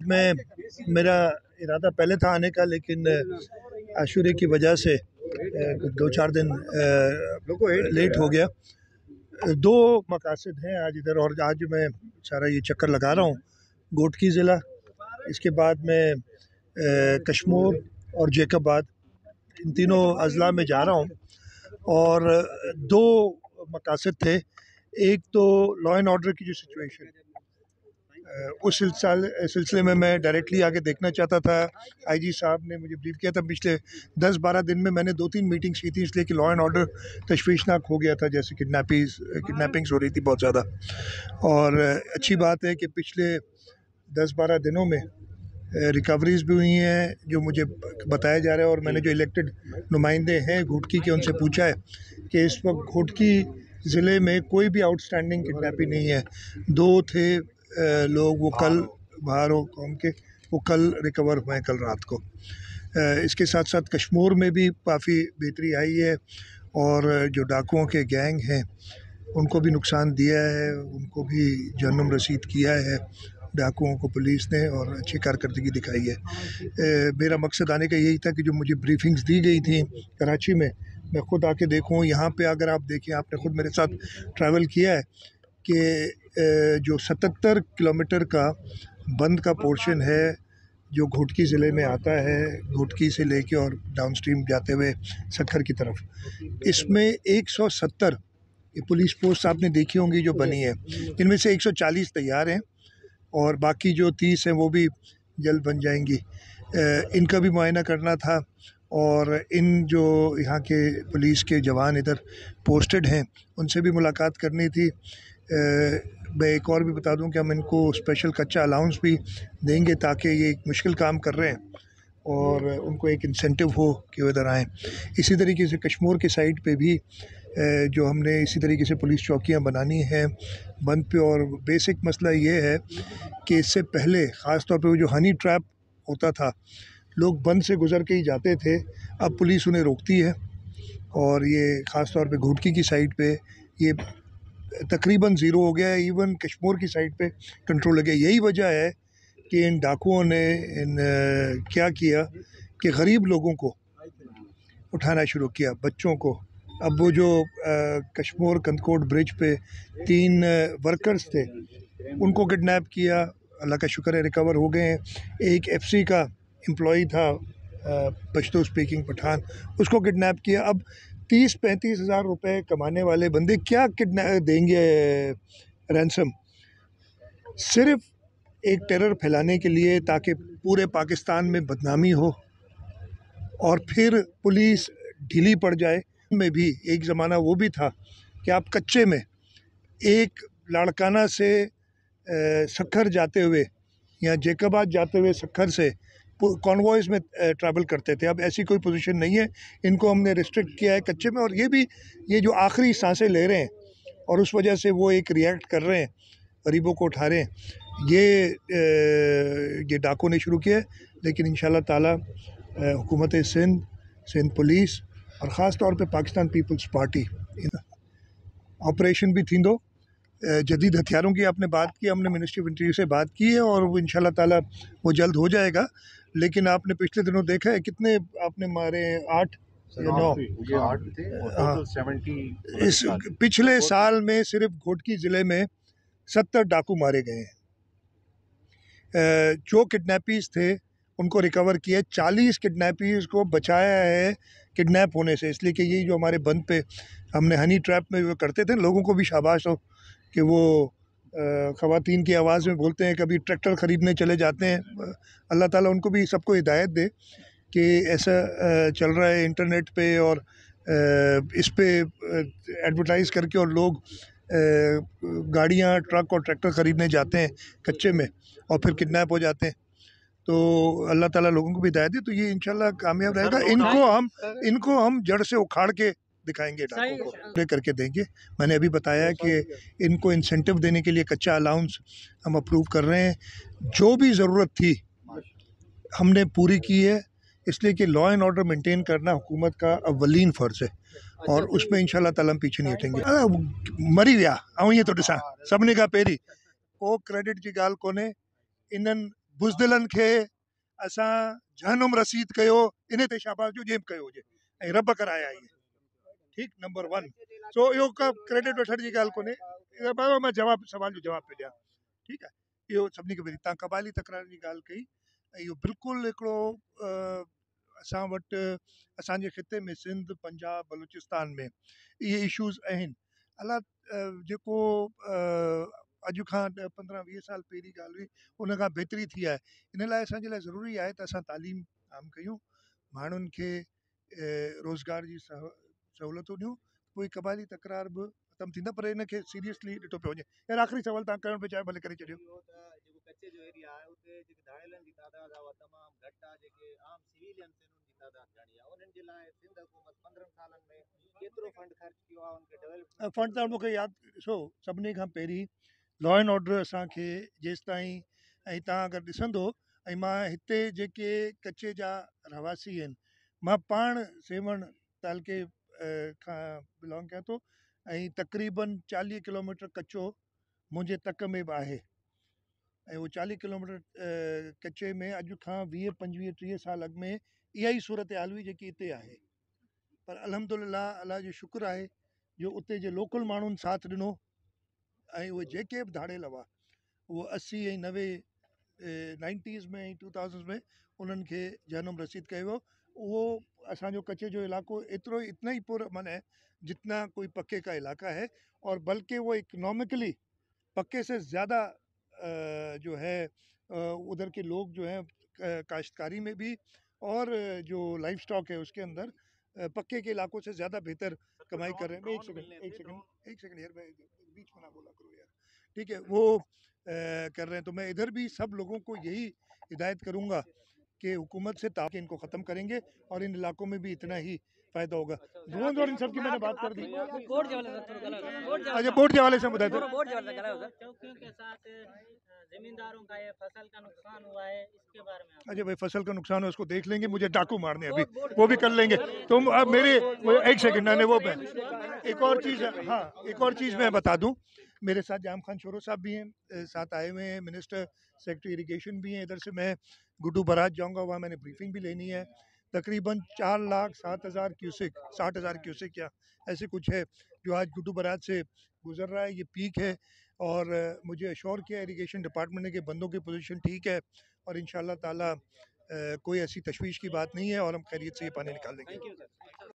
में मेरा इरादा पहले था आने का, लेकिन आशूरे की वजह से 2-4 दिन लेट हो गया। दो मकासद हैं आज इधर, और आज मैं सारा ये चक्कर लगा रहा हूँ। घोटकी ज़िला, इसके बाद में कश्मीर और जैकबाद, इन तीनों अजला में जा रहा हूँ। और दो मकासद थे। एक तो लॉ एंड ऑर्डर की जो सिचुएशन, उस सिलसिले में मैं डायरेक्टली आके देखना चाहता था। आईजी साहब ने मुझे ब्रीफ किया था। पिछले 10-12 दिन में मैंने 2-3 मीटिंग्स की थी, इसलिए कि लॉ एंड ऑर्डर तशवीशनाक हो गया था, जैसे किडनैपिंग्स हो रही थी बहुत ज़्यादा। और अच्छी बात है कि पिछले 10-12 दिनों में रिकवरीज भी हुई हैं, जो मुझे बताया जा रहा है। और मैंने जो इलेक्टेड नुमाइंदे हैं घोटकी के, उनसे पूछा है कि इस वक्त घोटकी ज़िले में कोई भी आउटस्टैंडिंग किडनैपिंग नहीं है। 2 थे लोग, वो कल भारो कौम के, वो कल रिकवर हुए कल रात को। इसके साथ साथ कश्मीर में भी काफ़ी बेहतरी आई है, और जो डाकुओं के गैंग हैं उनको भी नुकसान दिया है, उनको भी जहन्नुम रसीद किया है डाकुओं को पुलिस ने, और अच्छी कारकर्दगी दिखाई है। मेरा मकसद आने का यही था कि जो मुझे ब्रीफिंग्स दी गई थी कराची में, मैं ख़ुद आके देखूं। यहाँ पे अगर आप देखें, आपने ख़ुद मेरे साथ ट्रैवल किया है, कि जो 77 किलोमीटर का बंद का पोर्शन है जो घोटकी ज़िले में आता है, घोटकी से लेके और डाउन स्ट्रीम जाते हुए सक्खर की तरफ, इसमें 170 ये पुलिस पोस्ट आपने देखी होंगी जो बनी है। इनमें से 140 तैयार हैं, और बाकी जो 30 हैं वो भी जल्द बन जाएंगी। इनका भी मुआयना करना था, और इन जो यहाँ के पुलिस के जवान इधर पोस्टेड हैं उनसे भी मुलाकात करनी थी। मैं एक और भी बता दूं कि हम इनको स्पेशल कच्चा अलाउंस भी देंगे, ताकि ये एक मुश्किल काम कर रहे हैं और उनको एक इंसेंटिव हो कि वो इधर आएँ। इसी तरीके से कश्मीर के साइड पे भी जो हमने इसी तरीके से पुलिस चौकियां बनानी हैं बंद पे। और बेसिक मसला ये है कि इससे पहले ख़ास तौर पे वो जो हनी ट्रैप होता था, लोग बंद से गुज़र के ही जाते थे, अब पुलिस उन्हें रोकती है। और ये ख़ास तौर पे घोटकी की साइड पे ये तकरीबन ज़ीरो हो गया है। इवन कश्मीर की साइड पे कंट्रोल हो गया। यही वजह है कि इन डाकुओं ने क्या किया कि गरीब लोगों को उठाना शुरू किया, बच्चों को। अब वो जो कश्मीर कंदकोट ब्रिज पे 3 वर्कर्स थे, उनको किडनैप किया। अल्लाह का शुक्र है रिकवर हो गए हैं। एक एफसी का एम्प्लॉई था, पश्तो स्पीकिंग पठान, उसको किडनैप किया। अब 30-35 हज़ार रुपये कमाने वाले बंदे क्या देंगे रैंसम, सिर्फ एक टेरर फैलाने के लिए, ताकि पूरे पाकिस्तान में बदनामी हो और फिर पुलिस ढीली पड़ जाए। में भी एक ज़माना वो भी था कि आप कच्चे में एक लाड़काना से सक्खर जाते हुए या जैकबाद जाते हुए सक्खर से कॉन्वॉयज़ में ट्रैवल करते थे। अब ऐसी कोई पोजीशन नहीं है, इनको हमने रिस्ट्रिक्ट किया है कच्चे में। और ये भी ये जो आखिरी सांसें ले रहे हैं और उस वजह से वो एक रिएक्ट कर रहे हैं, गरीबों को उठा रहे हैं, ये डाकू ने शुरू किया है। लेकिन इंशाल्लाह ताला हुकूमत सिंध पुलिस और ख़ास तौर पे पाकिस्तान पीपल्स पार्टी ऑपरेशन भी थींदो। जदीद हथियारों की आपने बात की, हमने मिनिस्ट्री ऑफ इंटीरियर से बात की है, और वो इंशाल्लाह ताला वो जल्द हो जाएगा। लेकिन आपने पिछले दिनों देखा है कितने आपने मारे, 8 या 9 इस पिछले साल में सिर्फ घोटकी ज़िले में 70 डाकू मारे गए हैं। जो किडनैपीज़ थे उनको रिकवर किया, 40 किडनैपीज़ को बचाया है किडनैप होने से। इसलिए कि यही जो हमारे बंद पे हमने हनी ट्रैप में वो करते थे, लोगों को भी शाबाश हो कि वो ख़वातीन की आवाज़ में बोलते हैं, कभी ट्रैक्टर ख़रीदने चले जाते हैं। अल्लाह ताला उनको भी सबको हिदायत दे कि ऐसा चल रहा है इंटरनेट पे, और इस पे एडवर्टाइज़ करके और लोग गाड़ियाँ, ट्रक और ट्रैक्टर ख़रीदने जाते हैं कच्चे में और फिर किडनैप हो जाते हैं। तो अल्लाह ताला लोगों को भी हिदायत दे, तो ये इंशाल्लाह कामयाब रहेगा। इनको हम जड़ से उखाड़ के दिखाएंगे, डाकों को करके देंगे। मैंने अभी बताया कि इनको इंसेंटिव देने के लिए कच्चा अलाउंस हम अप्रूव कर रहे हैं। जो भी ज़रूरत थी हमने पूरी की है, इसलिए कि लॉ एंड ऑर्डर मेंटेन करना हुकूमत का अव्वलीन फ़र्ज़ है, और उसमें इंशाल्लाह ताला हम पीछे नहीं हटेंगे। मरी विया ऐं ईअं थो ॾिसां सभिनी खां पहिरीं को क्रेडिट जी ॻाल्हि कोन्हे। इन्हनि बुज़दिलनि खे असां जहनुम रसीद कयो, इन ते शाबाश जो जेब कयो हुजे ऐं रब कराया इहे, ठीकु, नंबर वन। सो इहो का क्रेडिट वठण जी ॻाल्हि कोन्हे, बाबा मां सवाल जो जवाबु पियो ॾियां, ठीकु आहे। इहो सभिनी खां पहिरीं तव्हां क़बाइली तकरार जी ॻाल्हि कई, ऐं इहो बिल्कुलु हिकिड़ो असां वटि असांजे खिते में सिंध, पंजाब, बलूचिस्तान में इहे इशूज़ आहिनि। अलाह जेको अॼु खां 10-15-20 साल पहिरीं ॻाल्हि हुई उन खां बहितरी थी आहे। इन लाइ असांजे लाइ ज़रूरी आहे त असां तालीम आम कयूं, माण्हुनि खे रोज़गार जी सहूलियतूं ॾियूं, कोई क़बाइली तकरार बि ख़तमु थींदा, पर इन खे सीरियसली ॾिठो पियो वञे। यार आख़िरी सवाल तव्हां करणु पिया चाहियो, भले करे छॾियो। कच्चे जो एरिया आहे उते जेके धाड़ेलनि जी तादाद आहे तमामु घटि आहे, जेके आम सिविलियन आहिनि उन्हनि जी तादाद घणी आहे, उन्हनि जे लाइ सिंध हुकूमत 15 सालनि में केतिरो फंड ख़र्च कयो आहे उनखे डेवलप फंड? त मूंखे यादि, ॾिसो सभिनी खां पहिरीं लॉ एंड ऑर्डर असांखे जेसि ताईं, ऐं तव्हां अगरि ॾिसंदो, ऐं मां हिते जेके कच्चे जा रहवासी आहिनि, मां पाण सेवण तालके खां बिलोंग कयां थो, ऐं तक़रीबन 40 किलोमीटर कच्चो मुंहिंजे तक में बि आहे, ऐं उहो 40 किलोमीटर कच्चे में अॼु खां 20-25-30 साल अॻु में इहा ई सूरत हाल हुई जेकी हिते आहे। पर अल्हम्दुलिल्लाह, अलाह जो शुक्र आहे जो उते जे लोकल माण्हुनि साथ ॾिनो, ऐं उहे जेके बि धाड़ेल हुआ उहो 80 ऐं 90s में ऐं 2000s में उन्हनि खे जहनुम रसीद कयो वियो। उहो असांजो कच्चे जो इलाइक़ो एतिरो इतना ही पूरा माना जितना कोई पक्के का इलाका है, और बल्कि वो इकोनॉमिकली पक्के से ज़्यादा जो है उधर के लोग जो हैं काश्तकारी में भी और जो लाइफ स्टॉक है उसके अंदर पक्के के इलाकों से ज़्यादा बेहतर कमाई कर रहे हैं। एक सेकंड यार, मैं बीच में ना बोला करो यार, ठीक है। वो कर रहे हैं, तो मैं इधर भी सब लोगों को यही हिदायत करूँगा कि हुकूमत से ताकि इनको ख़त्म करेंगे और इन इलाकों में भी इतना ही फ़ायदा होगा। ड्रोन और इन सब की मैंने बात कर दी। अच्छा, बोर्ड के हवाले से बताया था। चौकियों के साथ जमींदारों का ये फसल का नुकसान हुआ है, इसके बारे में। अच्छा भाई, फसल का नुकसान है उसको देख लेंगे, मुझे डाकू मारने अभी, वो भी कर लेंगे। तुम अब मेरे एक सेकंड ना, वो एक और चीज़, हाँ एक और चीज़ मैं बता दूं, मेरे साथ जाम खान शोरो साहब भी हैं, साथ आए हुए हैं, मिनिस्टर सेक्रेटरी इरिगेशन भी हैं। इधर से मैं गुड्डू बराज जाऊंगा, वहाँ मैंने ब्रीफिंग भी लेनी है। तकरीबन 4,07,000 क्यूसिक, 60,000 क्यूसिक या ऐसे कुछ है जो आज गुड्डू बराज से गुजर रहा है, ये पीक है। और मुझे अश्योर किया इरिगेशन डिपार्टमेंट ने कि बंदों की पोजीशन ठीक है, और इंशाल्लाह ताला कोई ऐसी तशवीश की बात नहीं है, और हम खैरियत से ये पानी निकाल देंगे।